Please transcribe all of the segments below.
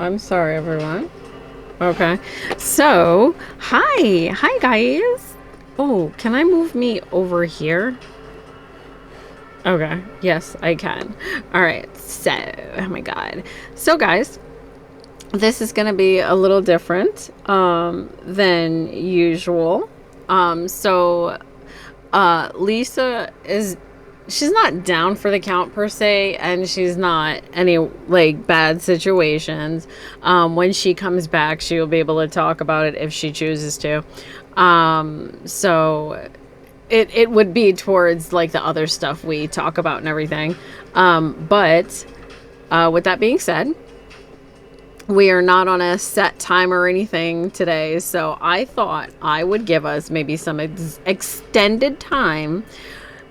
I'm sorry, everyone. Okay. So, hi. Hi, guys. Oh, can I move me over here? Okay. Yes, I can. All right. So, oh my God. So, guys, this is going to be a little different than usual. Lisa is she's not down for the count per se, and she's not any like bad situations. When she comes back, she will be able to talk about it if she chooses to. So it would be towards like the other stuff we talk about and everything. But with that being said, we are not on a set time or anything today, so I thought I would give us maybe some extended time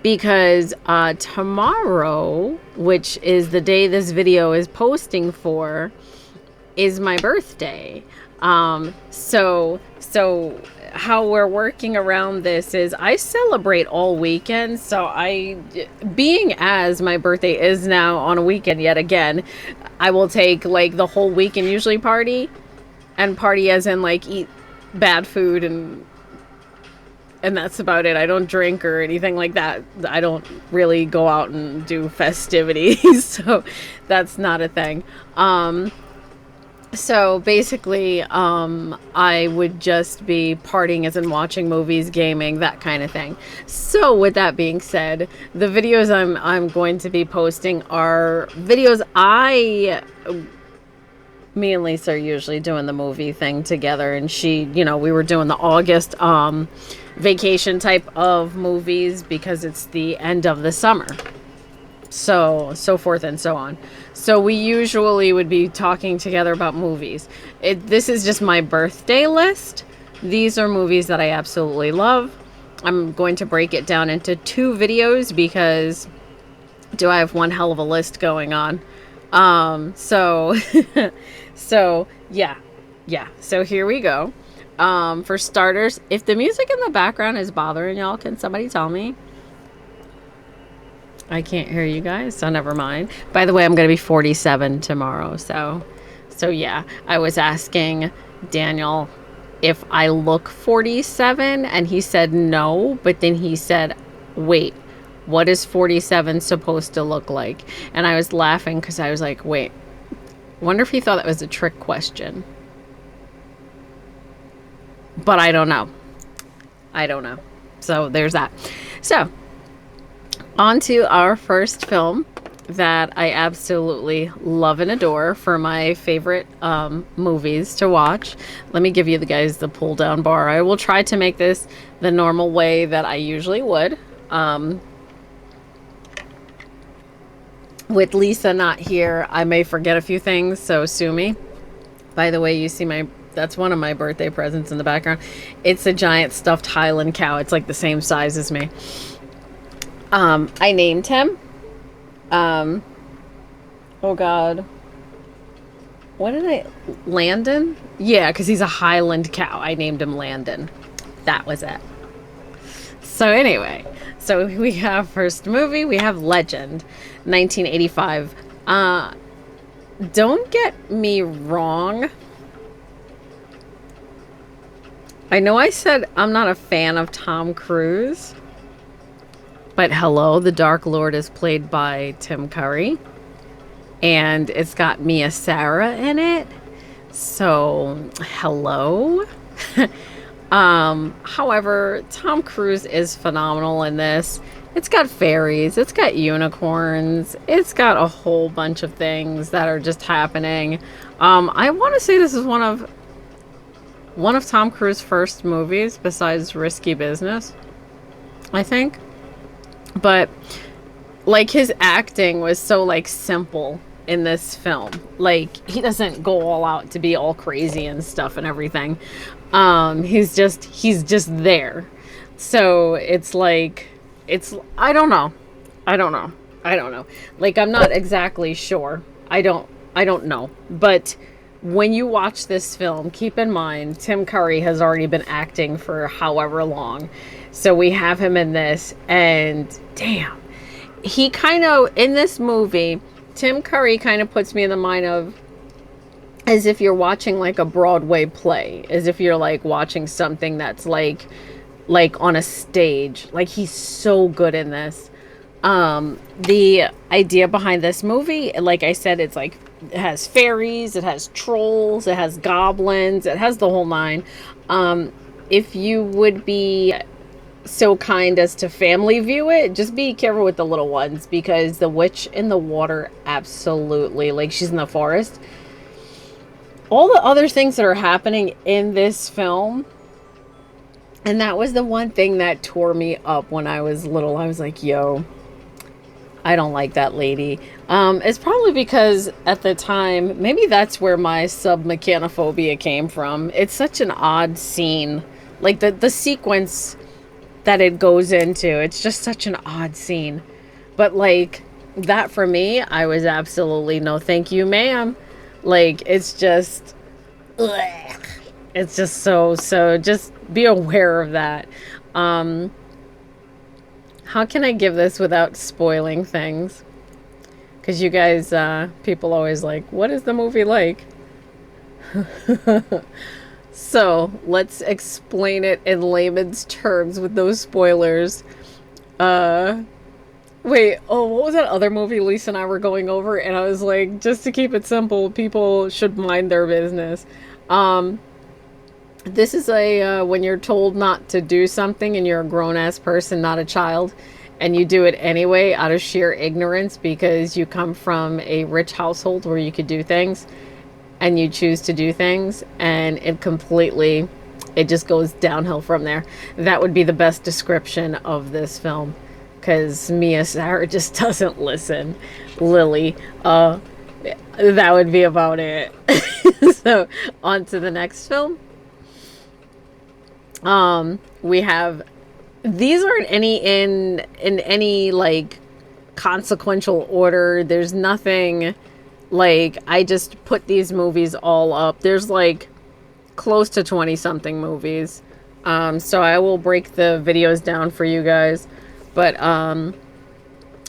because tomorrow, which is the day this video is posting for, is my birthday. So how we're working around this is I celebrate all weekend. So being as my birthday is now on a weekend yet again, I will take like the whole week and usually party as in like eat bad food and that's about it. I don't drink or anything like that. I don't really go out and do festivities, so that's not a thing. So basically, I would just be partying as in watching movies, gaming, that kind of thing. So with that being said, the videos I'm going to be posting are videos me and Lisa are usually doing the movie thing together, and we were doing the August vacation type of movies because it's the end of the summer. So forth and so on. So we usually would be talking together about movies. This is just my birthday list. These are movies that I absolutely love. I'm going to break it down into 2 videos because I have one hell of a list going on. So yeah. So here we go. For starters, if the music in the background is bothering y'all, can somebody tell me? I can't hear you guys, so never mind. By the way, I'm going to be 47 tomorrow, so yeah. I was asking Daniel if I look 47, and he said no, but then he said, wait, what is 47 supposed to look like? And I was laughing because I was like, wait, wonder if he thought that was a trick question. But I don't know. So there's that. So on to our first film that I absolutely love and adore for my favorite movies to watch. Let me give you guys the pull down bar. I will try to make this the normal way that I usually would. With Lisa not here, I may forget a few things, so sue me. By the way, you see that's one of my birthday presents in the background. It's a giant stuffed Highland cow. It's like the same size as me. I named him. Oh God. Landon? Yeah, because he's a Highland cow. I named him Landon. That was it. So anyway, so we have first movie, we have Legend, 1985. Don't get me wrong. I know I said I'm not a fan of Tom Cruise, but hello, the Dark Lord is played by Tim Curry, and it's got Mia Sara in it. So, hello. However, Tom Cruise is phenomenal in this. It's got fairies, it's got unicorns, it's got a whole bunch of things that are just happening. I want to say this is one of Tom Cruise's first movies besides Risky Business, I think. But like his acting was so like simple in this film. Like he doesn't go all out to be all crazy and stuff and everything. He's just there. So it's like I don't know. Like I'm not exactly sure. I don't know. But when you watch this film, keep in mind Tim Curry has already been acting for however long. So we have him in this, and damn, he kind of, in this movie, Tim Curry kind of puts me in the mind of, as if you're watching like a Broadway play, as if you're like watching something that's like on a stage. Like he's so good in this. The idea behind this movie, like I said, it's like it has fairies, it has trolls, it has goblins, it has the whole nine. If you would be so kind as to family view it, just be careful with the little ones, because the witch in the water, absolutely, like she's in the forest. All the other things that are happening in this film, and that was the one thing that tore me up when I was little. I was like, yo, I don't like that lady. It's probably because at the time, maybe that's where my submechanophobia came from. It's such an odd scene. Like the sequence that it goes into, it's just such an odd scene. But like that for me, I was absolutely no thank you, ma'am. Like it's just ugh. It's just so just be aware of that. How can I give this without spoiling things? Because you guys, people always like, what is the movie like? So let's explain it in layman's terms with no spoilers. Wait, oh, what was that other movie Lisa and I were going over? And I was like, just to keep it simple, people should mind their business. This is a, when you're told not to do something and you're a grown-ass person, not a child, and you do it anyway out of sheer ignorance because you come from a rich household where you could do things, and you choose to do things, and it just goes downhill from there. That would be the best description of this film, because Mia Sarah just doesn't listen. Lily, that would be about it. So, on to the next film. We have, these aren't any in any like consequential order. There's nothing, like I just put these movies all up. There's like close to 20 something movies. So I will break the videos down for you guys. But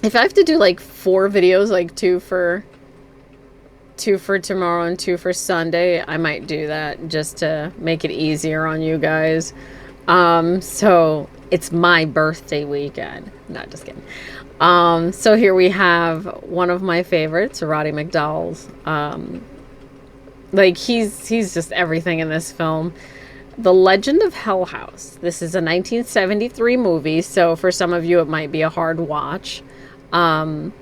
if I have to do like 4 videos, like two for tomorrow and 2 for Sunday, I might do that just to make it easier on you guys. So it's my birthday weekend. No, just kidding. So here we have one of my favorites, Roddy McDowell's. Like he's just everything in this film. The Legend of Hell House. This is a 1973 movie, so for some of you it might be a hard watch. It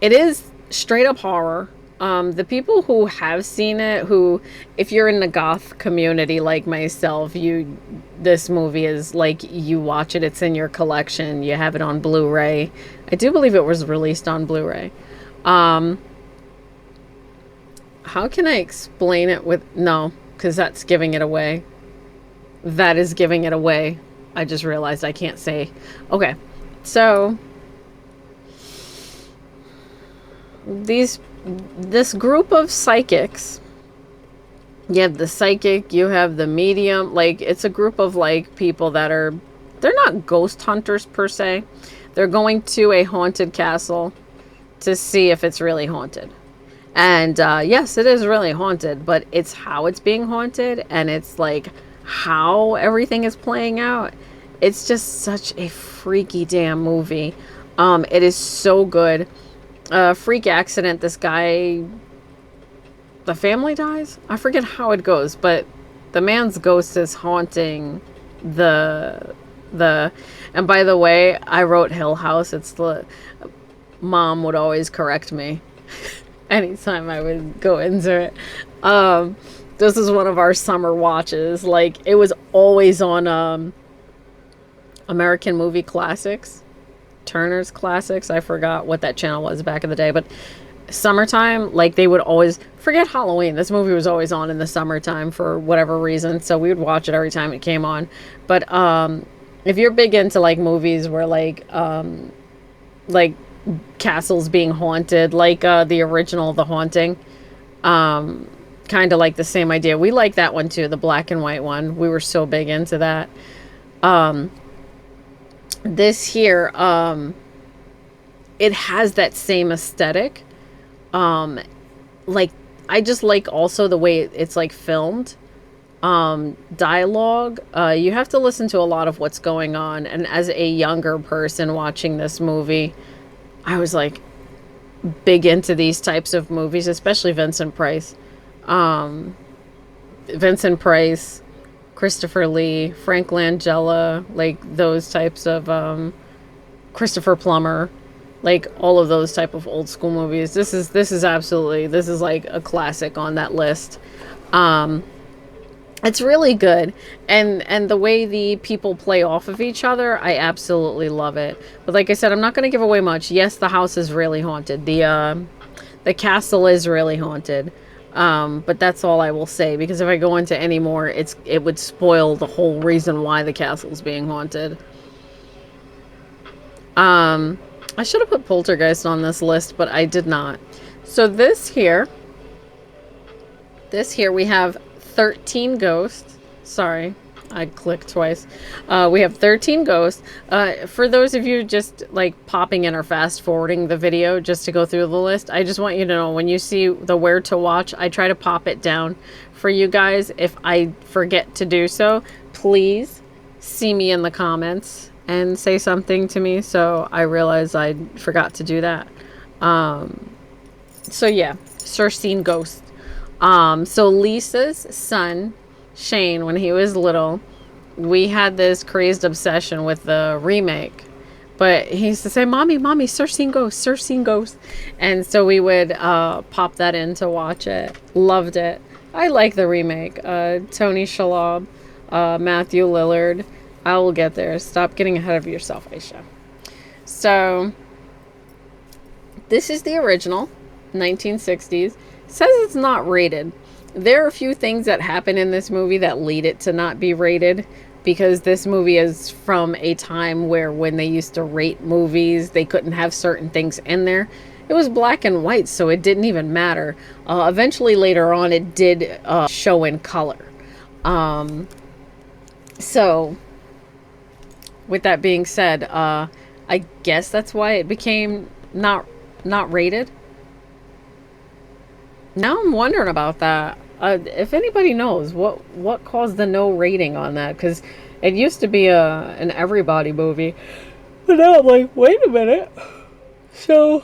is straight up horror. The people who have seen it, who, if you're in the goth community like myself, this movie is like, you watch it, it's in your collection, you have it on Blu-ray. I do believe it was released on Blu-ray. How can I explain it with, no, because that's giving it away. That is giving it away. I just realized I can't say. Okay, so this group of psychics, you have the psychic, you have the medium, like it's a group of like people that are, they're not ghost hunters per se. They're going to a haunted castle to see if it's really haunted. And yes, it is really haunted, but it's how it's being haunted, and it's like how everything is playing out. It's just such a freaky damn movie. It is so good. Freak accident, this guy, the family dies? I forget how it goes, but the man's ghost is haunting the and by the way, I wrote Hill House. It's the, Mom would always correct me anytime I would go into it. This is one of our summer watches. Like, it was always on American Movie Classics, Turner's Classics. I forgot what that channel was back in the day, but summertime, like, they would always, forget Halloween, this movie was always on in the summertime for whatever reason, so we would watch it every time it came on. But if you're big into like movies where like castles being haunted, like the original The Haunting, kind of like the same idea. We like that one too, the black and white one. We were so big into that. This here, it has that same aesthetic. Like, I just like also the way it's like filmed. Dialogue, you have to listen to a lot of what's going on. And as a younger person watching this movie, I was like big into these types of movies, especially Vincent Price. Vincent Price, Christopher Lee, Frank Langella, like those types of Christopher Plummer, like all of those type of old school movies. This is absolutely, this is like a classic on that list. It's really good, and the way the people play off of each other, I absolutely love it. But like I said, I'm not going to give away much. Yes, the house is really haunted. The castle is really haunted. But that's all I will say, because if I go into any more, it would spoil the whole reason why the castle's being haunted. I should have put Poltergeist on this list, but I did not. So this here we have 13 ghosts. Sorry, I clicked twice. We have 13 ghosts. For those of you just like popping in or fast forwarding the video just to go through the list, I just want you to know, when you see the where to watch, I try to pop it down for you guys. If I forget to do so, please see me in the comments and say something to me, so I realize I forgot to do that. So yeah, Circene Ghost. So Lisa's son, Shane, when he was little, we had this crazed obsession with the remake. But he used to say, Mommy, Circene Ghost, Circene Ghost. And so we would pop that in to watch it. Loved it. I like the remake. Tony Shalhoub, Matthew Lillard. I will get there. Stop getting ahead of yourself, Aisha. So, this is the original, 1960s. Says it's not rated. There are a few things that happen in this movie that lead it to not be rated, because this movie is from a time where when they used to rate movies, they couldn't have certain things in there. It was black and white, so it didn't even matter. Eventually later on, it did show in color. So with that being said, I guess that's why it became not rated. Now I'm wondering about that. If anybody knows what caused the no rating on that, because it used to be an everybody movie, but now I'm like, wait a minute. So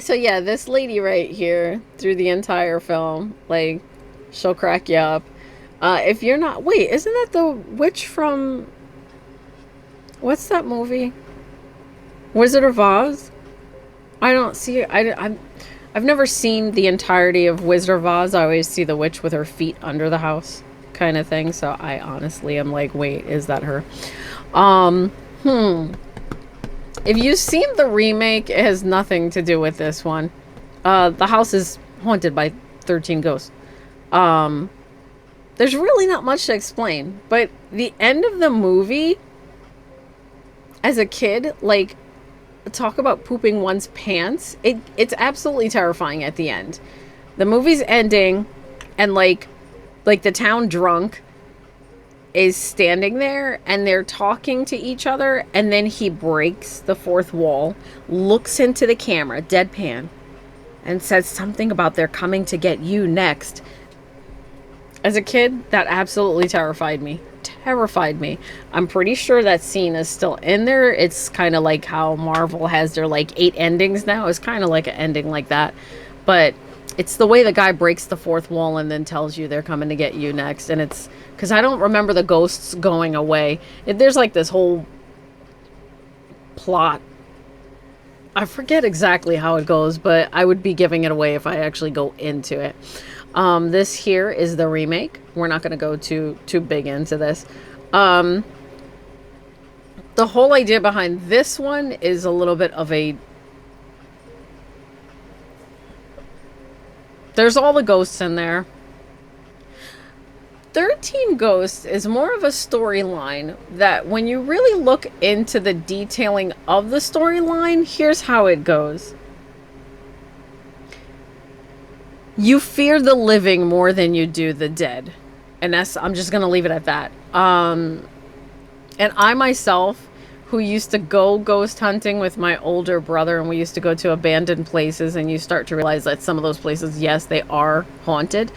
yeah, this lady right here through the entire film, like, she'll crack you up. If you're not, wait, isn't that the witch from, what's that movie? Wizard of Oz? I don't see it. I've never seen the entirety of Wizard of Oz. I always see the witch with her feet under the house kind of thing. So I honestly am like, wait, is that her? If you've seen the remake, it has nothing to do with this one. The house is haunted by 13 ghosts. There's really not much to explain, but the end of the movie, as a kid, like, talk about pooping one's pants, it's absolutely terrifying at the end. The movie's ending, and like the town drunk is standing there, and they're talking to each other, and then he breaks the fourth wall, looks into the camera, deadpan, and says something about they're coming to get you next. As a kid, that absolutely terrified me. I'm pretty sure that scene is still in there. It's kind of like how Marvel has their like 8 endings now. It's kind of like an ending like that. But it's the way the guy breaks the fourth wall and then tells you they're coming to get you next. And it's because I don't remember the ghosts going away. There's like this whole plot. I forget exactly how it goes, but I would be giving it away if I actually go into it. This here is the remake. We're not going to go too big into this. The whole idea behind this one is a little bit of a... There's all the ghosts in there. 13 Ghosts is more of a storyline that when you really look into the detailing of the storyline, here's how it goes. You fear the living more than you do the dead. And I'm just going to leave it at that. And I myself who used to go ghost hunting with my older brother, and we used to go to abandoned places, and you start to realize that some of those places, yes, they are haunted.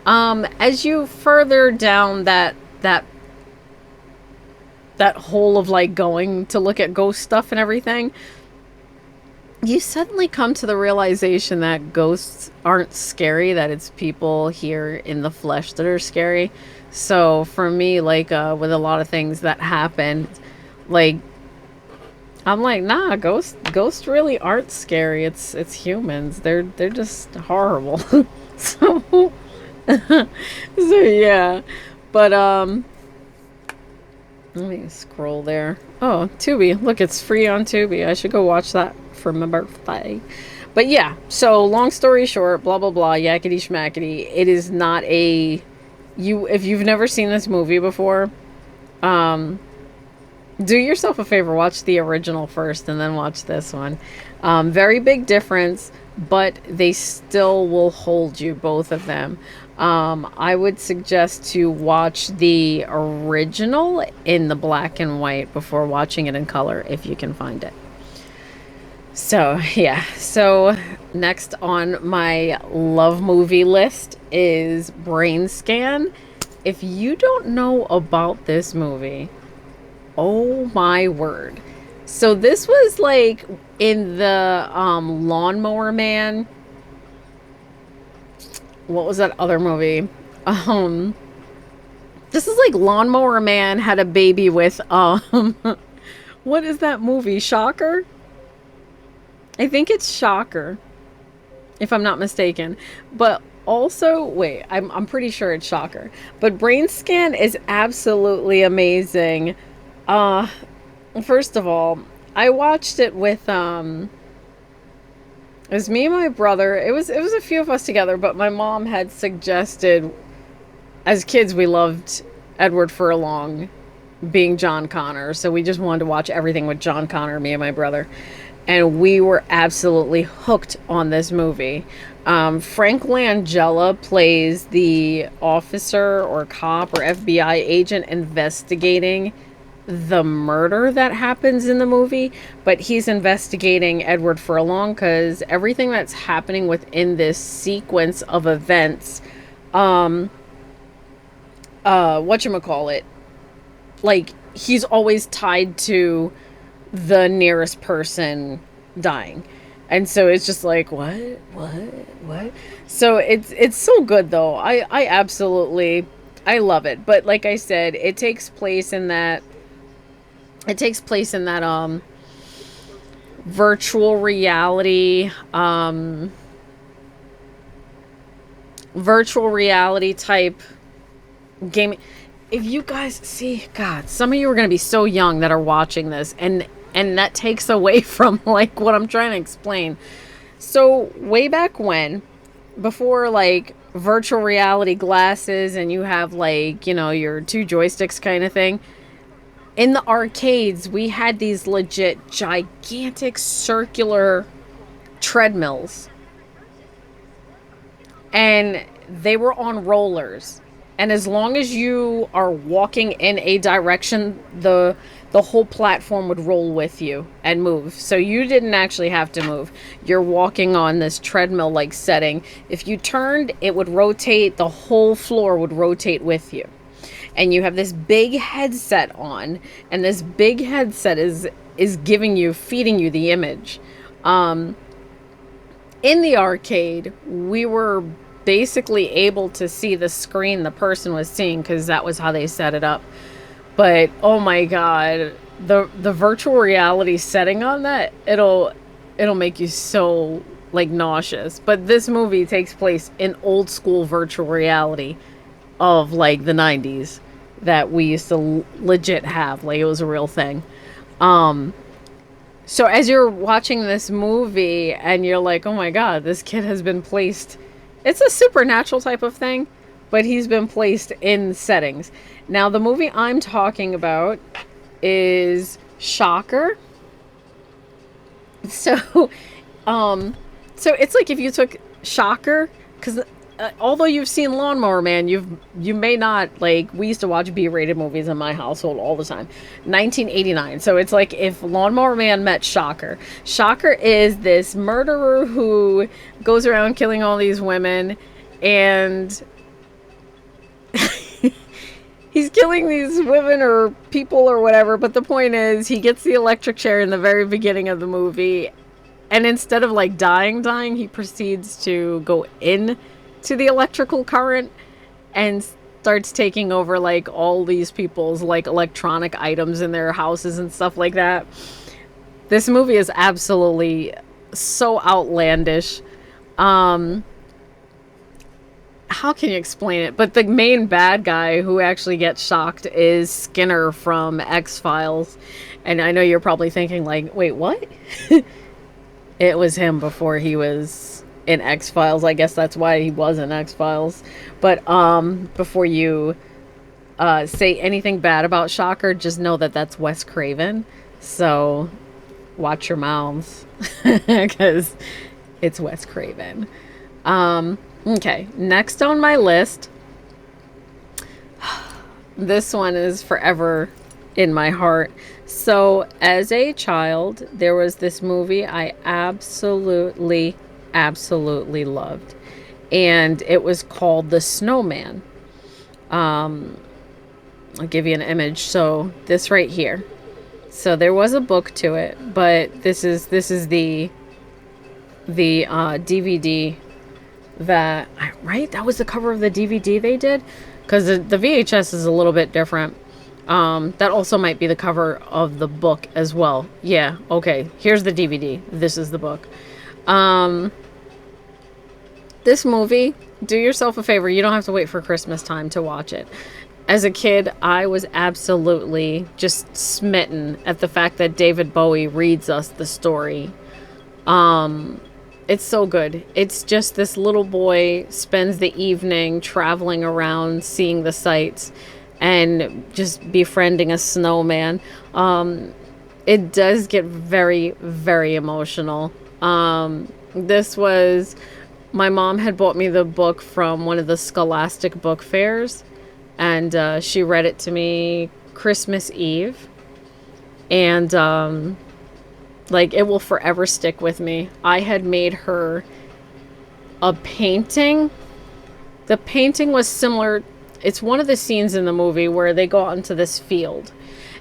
As you further down that hole of like going to look at ghost stuff and everything, you suddenly come to the realization that ghosts aren't scary, that it's people here in the flesh that are scary. So for me, like with a lot of things that happen, like I'm like, nah, ghosts really aren't scary. It's humans. They're just horrible. So so yeah. But let me scroll there. Oh, Tubi. Look, it's free on Tubi. I should go watch that for my birthday. But yeah, so long story short, blah blah blah, yakety schmackety. It is not a if you've never seen this movie before, do yourself a favor, watch the original first and then watch this one. Very big difference, but they still will hold you, both of them. I would suggest to watch the original in the black and white before watching it in color, if you can find it. So, yeah. So, next on my love movie list is Brain Scan. If you don't know about this movie, oh my word. So this was like in the Lawnmower Man. What was that other movie? This is like Lawnmower Man had a baby with what is that movie? Shocker? I think it's Shocker, if I'm not mistaken. But also, wait, I'm pretty sure it's Shocker. But Brain Scan is absolutely amazing. First of all, I watched it with it was me and my brother. It was a few of us together, but my mom had suggested, as kids we loved Edward Furlong being John Connor, so we just wanted to watch everything with John Connor, me and my brother. And we were absolutely hooked on this movie. Frank Langella plays the officer or cop or FBI agent investigating the murder that happens in the movie, but he's investigating Edward Furlong because everything that's happening within this sequence of events, whatchamacallit, like, he's always tied to the nearest person dying. And so it's just like, what? So it's so good though. I absolutely, I love it. But like I said, it takes place in that virtual reality type gaming. If you guys see, God, some of you are going to be so young that are watching this, and that takes away from like what I'm trying to explain. So way back when, before like virtual reality glasses and you have like, you know, your two joysticks kind of thing, in the arcades we had these legit gigantic circular treadmills, and they were on rollers. And as long as you are walking in a direction, the whole platform would roll with you and move. So you didn't actually have to move. You're walking on this treadmill-like setting. If you turned, it would rotate. The whole floor would rotate with you. And you have this big headset on. And this big headset is feeding you the image. In the arcade, we were basically able to see the screen the person was seeing because that was how they set it up. But oh my god, the virtual reality setting on that, it'll make you so like nauseous. But this movie takes place in old school virtual reality of like the 90s that we used to legit have, like it was a real thing. So as you're watching this movie and you're like, oh my god, this kid has been placed, it's a supernatural type of thing, but he's been placed in settings. Now, the movie I'm talking about is Shocker. So it's like if you took Shocker, because although you've seen Lawnmower Man, you may not, like, we used to watch B-rated movies in my household all the time. 1989. So it's like if Lawnmower Man met Shocker. Shocker is this murderer who goes around killing all these women, and he's killing these women or people or whatever, but the point is he gets the electric chair in the very beginning of the movie, and instead of like dying, he proceeds to go in to the electrical current and starts taking over like all these people's like electronic items in their houses and stuff like that. This movie is absolutely so outlandish. How can you explain it? But the main bad guy who actually gets shocked is Skinner from X-Files. And I know you're probably thinking like, wait, what? It was him before he was in X-Files. I guess that's why he was in X-Files. But before you say anything bad about Shocker, just know that that's Wes Craven. So watch your mouths, because it's Wes Craven. Okay, next on my list, this one is forever in my heart. So as a child, there was this movie I absolutely loved, and it was called The Snowman. I'll give you an image. So this right here. So there was a book to it, but this is the DVD that, right? That was the cover of the DVD they did, because the VHS is a little bit different. That also might be the cover of the book as well. Yeah, okay. Here's the DVD. This is the book. This movie, do yourself a favor. You don't have to wait for Christmas time to watch it. As a kid, I was absolutely just smitten at the fact that David Bowie reads us the story. It's so good. It's just this little boy spends the evening traveling around, seeing the sights, and just befriending a snowman. It does get very, very emotional. This was... My mom had bought me the book from one of the Scholastic book fairs, and she read it to me Christmas Eve. And... like, it will forever stick with me. I had made her a painting. The painting was similar. It's one of the scenes in the movie where they go out into this field,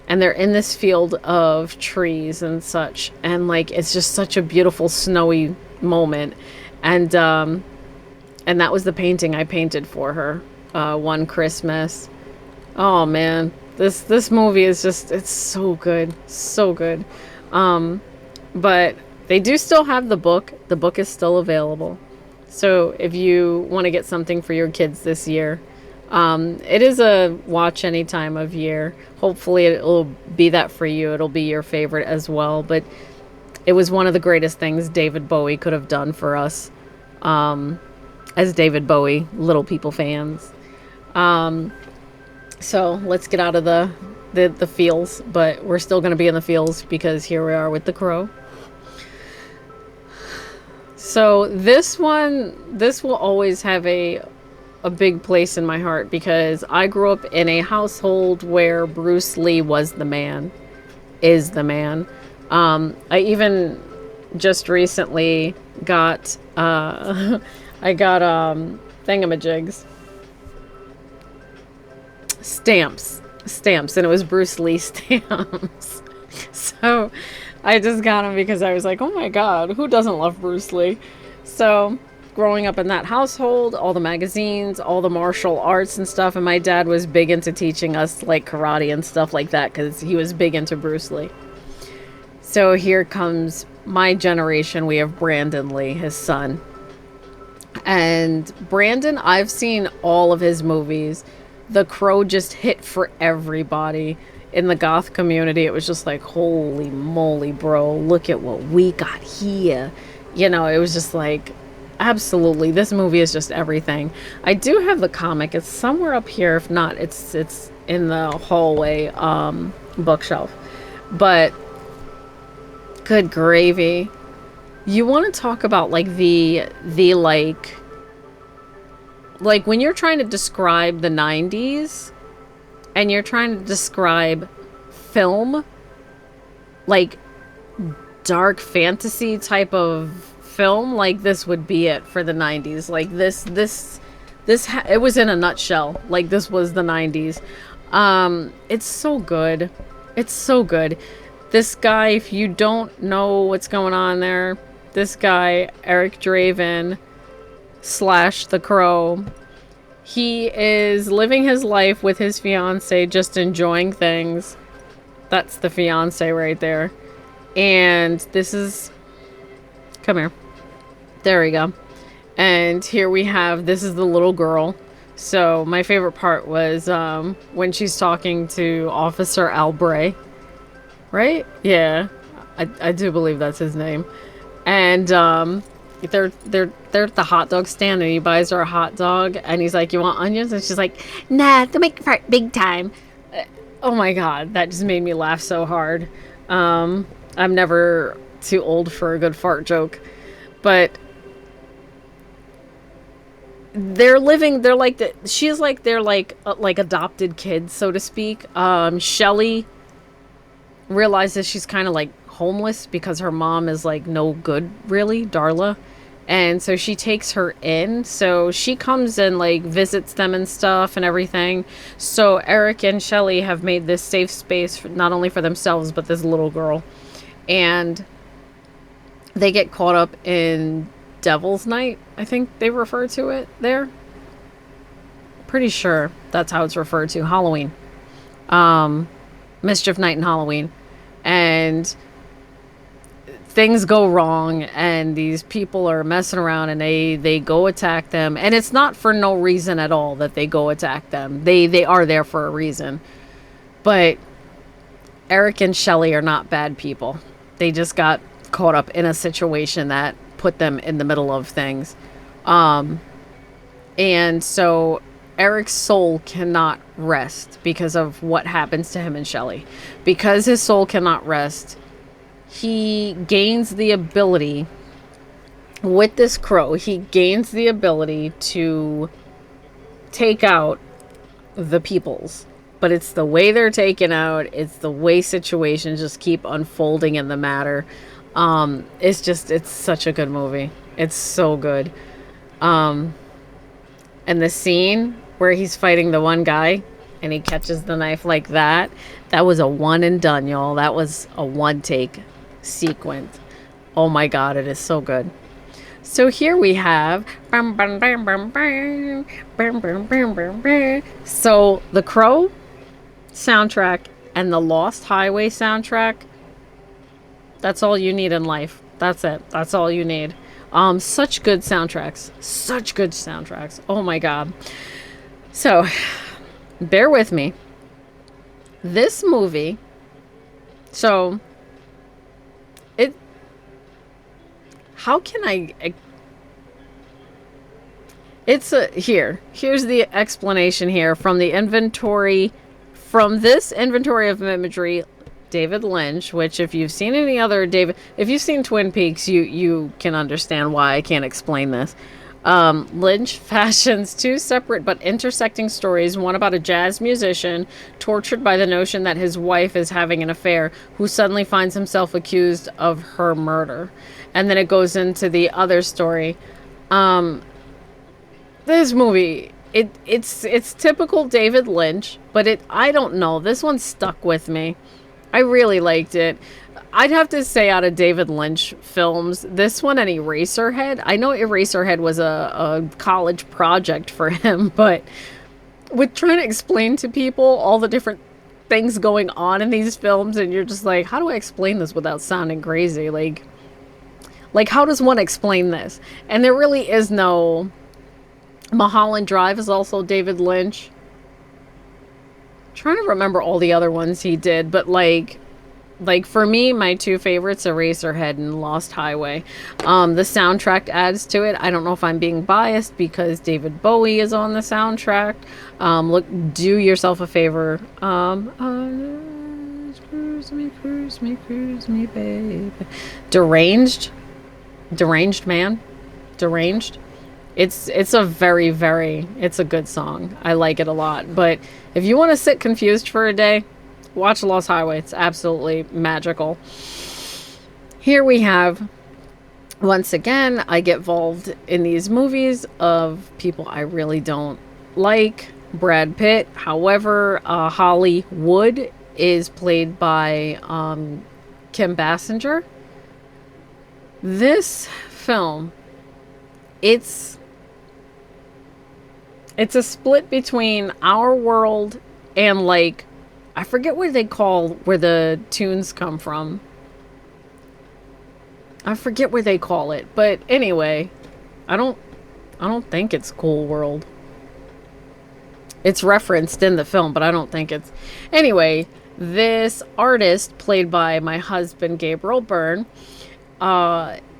and they're in this field of trees and such. And like, it's just such a beautiful snowy moment. And that was the painting I painted for her one Christmas. Oh man, this movie is just, it's so good. So good. But they do still have the book. The book is still available. So if you want to get something for your kids this year, it is a watch any time of year. Hopefully it'll be that for you. It'll be your favorite as well. But it was one of the greatest things David Bowie could have done for us, as David Bowie Little People fans. So let's get out of the feels, but we're still going to be in the feels because here we are with The Crow. So this will always have a big place in my heart, because I grew up in a household where Bruce Lee was the man, is the man. I even just recently got, thingamajigs. Stamps, and it was Bruce Lee stamps. So I just got them because I was like, oh my god, who doesn't love Bruce Lee? So growing up in that household, all the magazines, all the martial arts and stuff, and my dad was big into teaching us like karate and stuff like that because he was big into Bruce Lee. So here comes my generation. We have Brandon Lee, his son. And Brandon, I've seen all of his movies. The Crow just hit for everybody. In the goth community, it was just like, holy moly, bro, look at what we got here. You know, it was just like, absolutely, this movie is just everything. I do have the comic. It's somewhere up here. If not, it's in the hallway bookshelf. But good gravy. You want to talk about like the like like when you're trying to describe the 90s and you're trying to describe film, like dark fantasy type of film, like this would be it for the 90s. Like it was in a nutshell. Like this was the 90s. It's so good. It's so good. This guy, if you don't know what's going on there, this guy, Eric Draven / The Crow, he is living his life with his fiance, just enjoying things. That's the fiance right there. And this is... Come here. There we go. And here we have... This is the little girl. So my favorite part was when she's talking to Officer Albray. Right? Yeah. I do believe that's his name. And they're at the hot dog stand, and he buys her a hot dog, and he's like, "You want onions?" And she's like, "Nah, don't make it big time." Oh my god, that just made me laugh so hard. I'm never too old for a good fart joke, but they're like adopted kids, so to speak. Shelley realizes she's kind of like homeless because her mom is like no good, really, Darla. And so she takes her in. So she comes and like visits them and stuff and everything. So Eric and Shelley have made this safe space not only for themselves but this little girl. And they get caught up in Devil's Night, I think they refer to it there. Pretty sure that's how it's referred to. Halloween. Mischief Night and Halloween. And things go wrong, and these people are messing around, and they go attack them. And it's not for no reason at all that they go attack them. They are there for a reason. But Eric and Shelley are not bad people. They just got caught up in a situation that put them in the middle of things. And so Eric's soul cannot rest because of what happens to him and Shelley. Because his soul cannot rest, he gains the ability, with this crow, he gains the ability to take out the peoples. But it's the way they're taken out, it's the way situations just keep unfolding in the matter. It's such a good movie. It's so good. And the scene where he's fighting the one guy and he catches the knife like that was a one and done, y'all. That was a one take sequence. Oh my god, it is so good. So here we have so The Crow soundtrack and the Lost Highway soundtrack. That's all you need in life. That's it. That's all you need. Such good soundtracks. Such good soundtracks. Oh my god. So, bear with me. This movie, so how can I... Here's the explanation here from the inventory, from this inventory of imagery, David Lynch, which if you've seen any other if you've seen Twin Peaks, you can understand why I can't explain this. Lynch fashions two separate but intersecting stories, one about a jazz musician tortured by the notion that his wife is having an affair, who suddenly finds himself accused of her murder. And then it goes into the other story. This movie, it's typical David Lynch, but I don't know, this one stuck with me. I really liked it. I'd have to say, out of David Lynch films, this one and Eraserhead. I know Eraserhead was a college project for him, but with trying to explain to people all the different things going on in these films, and you're just like, how do I explain this without sounding crazy? Like how does one explain this? And there really is no... Mulholland Drive is also David Lynch. I'm trying to remember all the other ones he did, but like for me, my two favorites, Eraserhead and Lost Highway. The soundtrack adds to it. I don't know if I'm being biased because David Bowie is on the soundtrack. Do yourself a favor. Cruise me, babe. Deranged Man. It's a it's a good song. I like it a lot. But if you want to sit confused for a day, watch Lost Highway. It's absolutely magical. Here we have, once again, I get involved in these movies of people I really don't like. Brad Pitt. However, Holly Wood is played by Kim Basinger. This film, it's a split between our world and, like, I forget what they call where the tunes come from. I forget what they call it, but anyway, I don't think it's Cool World. It's referenced in the film, but I don't think it's. Anyway, this artist, played by my husband Gabriel Byrne,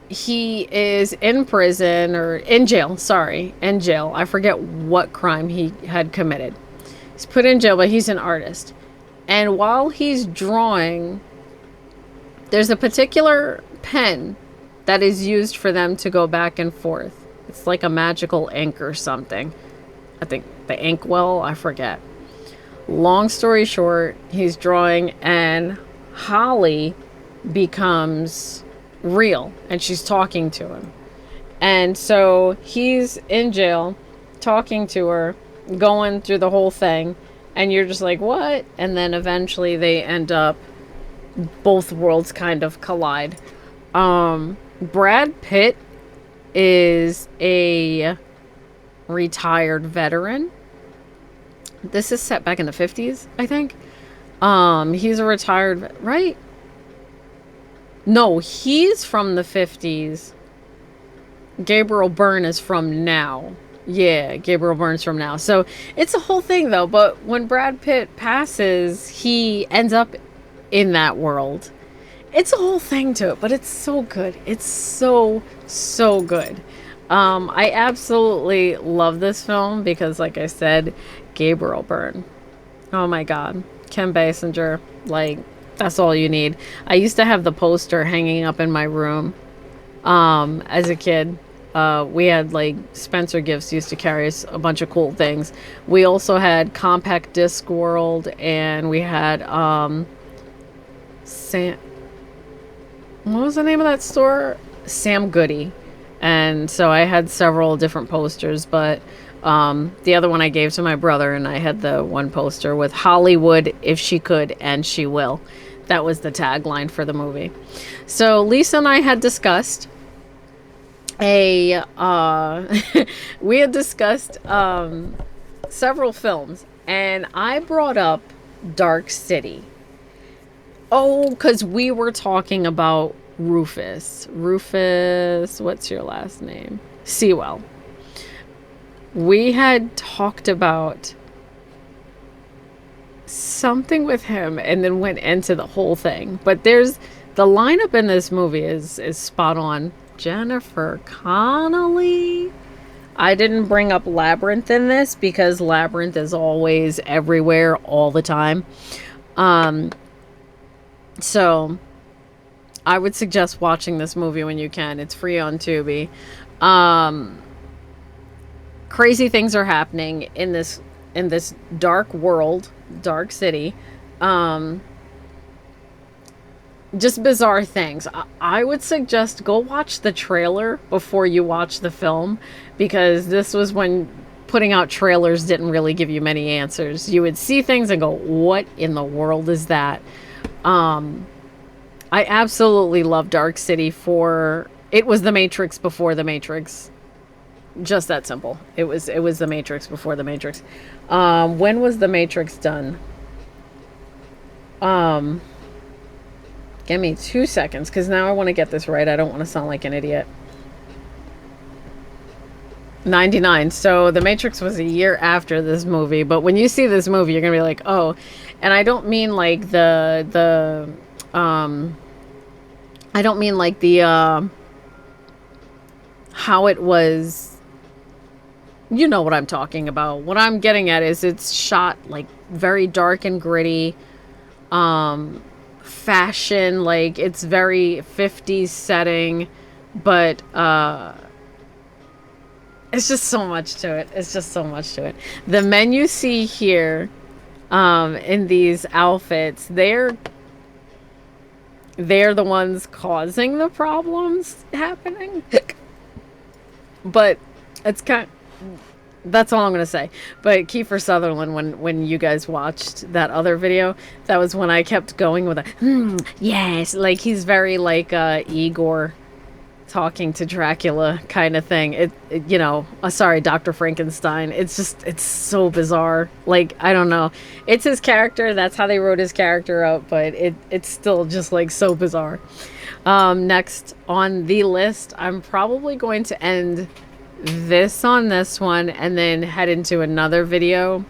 he is in prison, or in jail. Sorry, in jail. I forget what crime he had committed. He's put in jail, but he's an artist. And while he's drawing, there's a particular pen that is used for them to go back and forth. It's like a magical ink or something. I think the inkwell, I forget. Long story short, he's drawing and Holly becomes real and she's talking to him. And so he's in jail talking to her, going through the whole thing, and you're just like, what? And then eventually they end up, both worlds kind of collide. Brad Pitt is a retired veteran. This is set back in the 50s, I think. He's a retired, right? No, he's from the 50s. Gabriel Byrne is from now. Yeah, Gabriel Byrne's from now. So it's a whole thing, though. But when Brad Pitt passes, he ends up in that world. It's a whole thing to it, but it's so good. It's so, so good. I absolutely love this film because, like I said, Gabriel Byrne. Oh my God. Kim Basinger. Like, that's all you need. I used to have the poster hanging up in my room as a kid. We had, like, Spencer Gifts used to carry us a bunch of cool things. We also had Compact Disc World, and we had what was the name of that store? Sam Goody. And so I had several different posters, but the other one I gave to my brother, and I had the one poster with Hollywood, if she could, and she will. That was the tagline for the movie. So Lisa and I had discussed we had discussed several films, and I brought up Dark City. Oh, because we were talking about Rufus, what's your last name? Sewell. We had talked about something with him and then went into the whole thing. But there's the lineup in this movie is spot on. Jennifer Connelly. I didn't bring up Labyrinth in this because Labyrinth is always everywhere all the time. So I would suggest watching this movie when you can. It's free on Tubi. Crazy things are happening in this dark world, dark city. Just bizarre things. I would suggest go watch the trailer before you watch the film, because this was when putting out trailers didn't really give you many answers. You would see things and go, what in the world is that? I absolutely love Dark City it was the Matrix before the Matrix. Just that simple. It was the Matrix before the Matrix. When was the Matrix done? Give me 2 seconds, because now I want to get this right. I don't want to sound like an idiot. 99. So the Matrix was a year after this movie, but when you see this movie, you're gonna be like, oh. And I don't mean like how it was. You know what I'm talking about. What I'm getting at is it's shot like very dark and gritty. Fashion, like it's very 50s setting, but It's just so much to it. It's just so much to it. The men you see here, in these outfits, they're the ones causing the problems happening. But it's kind. That's all I'm gonna say. But Kiefer Sutherland, when you guys watched that other video, that was when I kept going with a yes, like he's very like Igor talking to Dracula kind of thing. Sorry, Dr. Frankenstein. It's so bizarre. Like, I don't know. It's his character. That's how they wrote his character up, but it's still just like so bizarre. Next on the list, I'm probably going to end this on this one and then head into another video.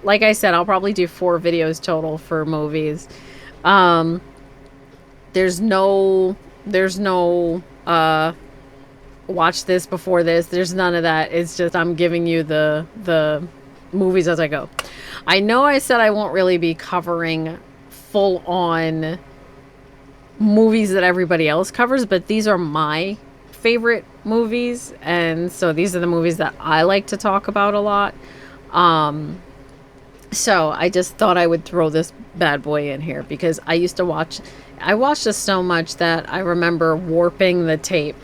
Like I said, I'll probably do 4 videos total for movies. There's no watch this before this. There's none of that. It's just I'm giving you the movies as I go. I know I said I won't really be covering full on movies that everybody else covers, but these are my favorite movies, and so these are the movies that I like to talk about a lot. So I just thought I would throw this bad boy in here because I watched this so much that I remember warping the tape.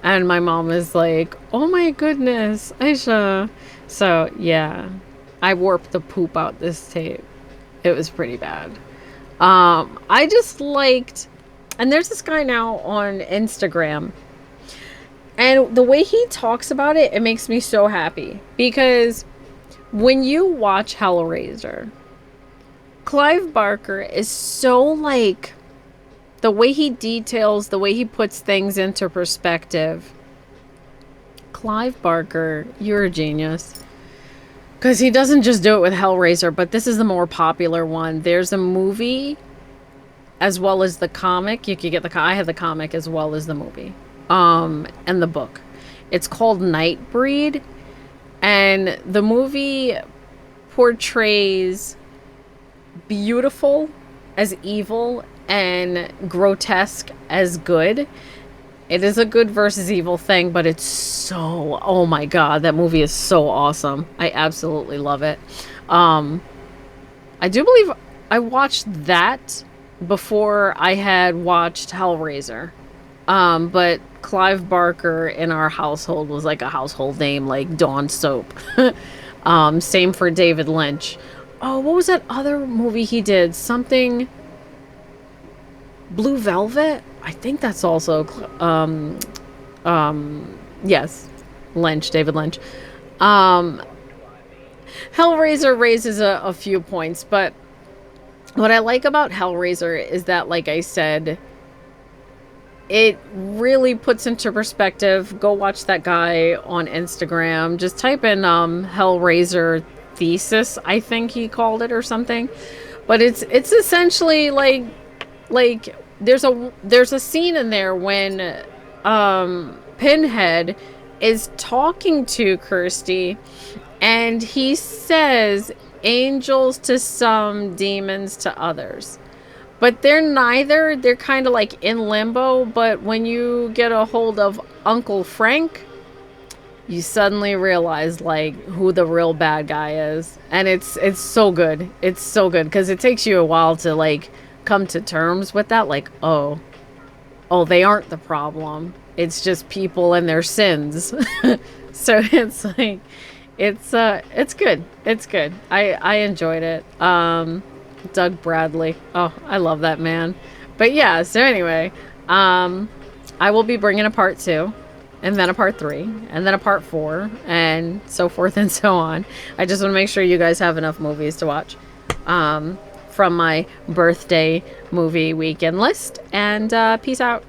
And my mom was like, oh my goodness, Isha. So yeah, I warped the poop out this tape. It was pretty bad. I just liked, and there's this guy now on Instagram, and the way he talks about it, it makes me so happy. Because when you watch Hellraiser, Clive Barker is so like, the way he details, the way he puts things into perspective. Clive Barker, you're a genius. Because he doesn't just do it with Hellraiser, but this is the more popular one. There's a movie as well as the comic. You could get I have the comic as well as the movie. And the book. It's called Nightbreed. And the movie portrays beautiful as evil and grotesque as good. It is a good versus evil thing, but it's so, oh my god, that movie is so awesome. I absolutely love it. I do believe I watched that before I had watched Hellraiser. But Clive Barker in our household was like a household name, like Dawn Soap. Same for David Lynch. Oh, what was that other movie he did? Something... Blue Velvet? I think that's also... yes. Lynch, David Lynch. Hellraiser raises a few points, but what I like about Hellraiser is that, like I said, it really puts into perspective. Go watch that guy on Instagram. Just type in Hellraiser thesis, I think he called it, or something. But it's essentially like there's a scene in there when Pinhead is talking to Kirsty, and he says angels to some, demons to others. But they're neither. They're kind of like in limbo. But when you get a hold of Uncle Frank, you suddenly realize like who the real bad guy is. And it's so good. It's so good because it takes you a while to like come to terms with that. Like, oh, they aren't the problem. It's just people and their sins. So it's like, it's good. It's good. I enjoyed it. Doug Bradley. Oh, I love that man. But yeah, so anyway, I will be bringing a part 2, and then a part 3, and then a part 4, and so forth and so on. I just want to make sure you guys have enough movies to watch from my birthday movie weekend list. And peace out.